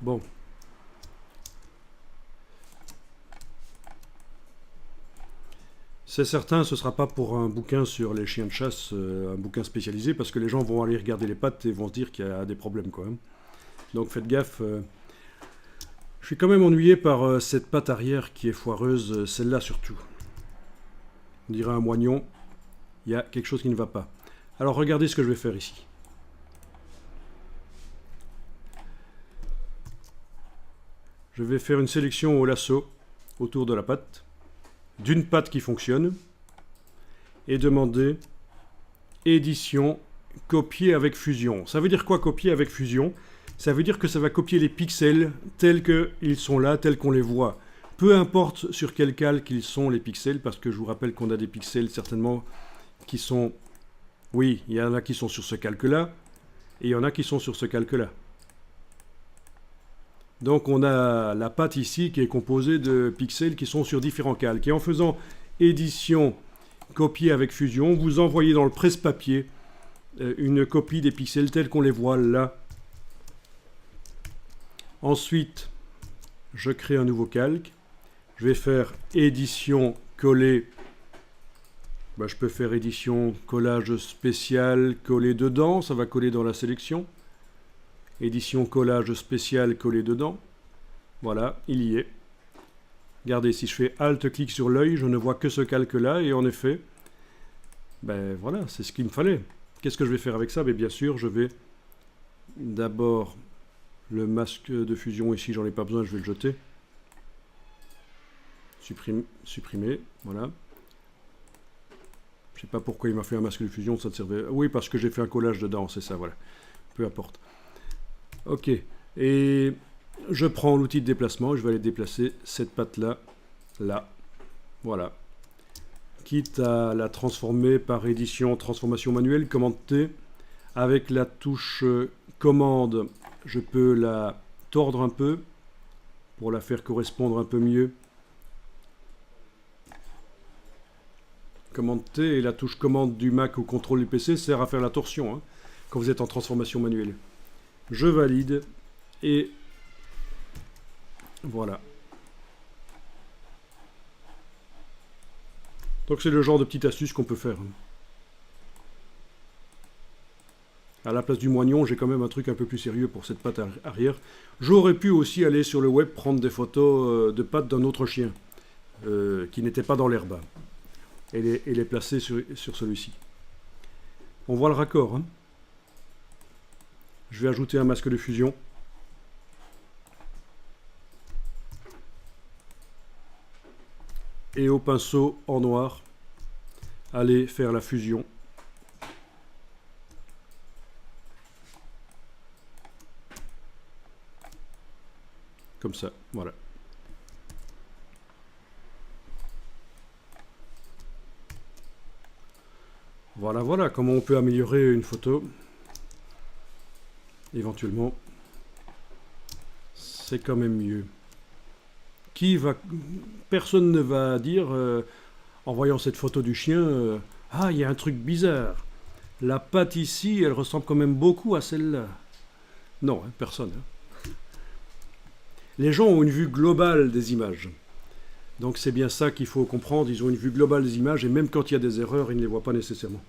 Bon. C'est certain, ce ne sera pas pour un bouquin sur les chiens de chasse, un bouquin spécialisé, parce que les gens vont aller regarder les pattes et vont se dire qu'il y a des problèmes quand même. Donc faites gaffe. Je suis quand même ennuyé par cette patte arrière qui est foireuse, celle-là surtout. On dirait un moignon, il y a quelque chose qui ne va pas. Alors regardez ce que je vais faire ici. Je vais faire une sélection au lasso autour de la patte, d'une patte qui fonctionne, et demander édition, copier avec fusion. Ça veut dire quoi copier avec fusion? Ça veut dire que ça va copier les pixels tels qu'ils sont là, tels qu'on les voit. Peu importe sur quel calque ils sont les pixels, parce que je vous rappelle qu'on a des pixels certainement qui sont... Oui, il y en a qui sont sur ce calque-là, et il y en a qui sont sur ce calque-là. Donc on a la patte ici qui est composée de pixels qui sont sur différents calques. Et en faisant édition, copier avec fusion, vous envoyez dans le presse-papier une copie des pixels tels qu'on les voit là. Ensuite, je crée un nouveau calque. Je vais faire édition, coller. Ben, je peux faire édition, collage spécial, coller dedans. Ça va coller dans la sélection. Édition, collage spécial, coller dedans. Voilà, il y est. Regardez, si je fais Alt-clic sur l'œil, je ne vois que ce calque-là. Et en effet, ben voilà, c'est ce qu'il me fallait. Qu'est-ce que je vais faire avec ça? Ben, bien sûr, je vais d'abord le masque de fusion. Ici, j'en ai pas besoin, je vais le jeter. Supprimer, voilà. Je sais pas pourquoi il m'a fait un masque de fusion, ça te servait. Oui, parce que j'ai fait un collage dedans, c'est ça, voilà. Peu importe. Ok, et je prends l'outil de déplacement, je vais aller déplacer cette patte-là, là, voilà. Quitte à la transformer par édition, transformation manuelle, commande T, avec la touche commande, je peux la tordre un peu, pour la faire correspondre un peu mieux. Commande T et la touche commande du Mac ou contrôle du PC sert à faire la torsion, hein, quand vous êtes en transformation manuelle. Je valide et voilà. Donc c'est le genre de petite astuce qu'on peut faire. À la place du moignon, j'ai quand même un truc un peu plus sérieux pour cette patte arrière. J'aurais pu aussi aller sur le web prendre des photos de pattes d'un autre chien qui n'était pas dans l'herbe et les placer sur celui-ci. On voit le raccord, hein. Je vais ajouter un masque de fusion. Et au pinceau en noir, aller faire la fusion. Comme ça, voilà. Voilà, voilà comment on peut améliorer une photo. Éventuellement, c'est quand même mieux. Personne ne va dire, en voyant cette photo du chien, ah, il y a un truc bizarre. La patte ici, elle ressemble quand même beaucoup à celle-là. Non, hein, personne. Hein. Les gens ont une vue globale des images. Donc c'est bien ça qu'il faut comprendre. Ils ont une vue globale des images et même quand il y a des erreurs, ils ne les voient pas nécessairement.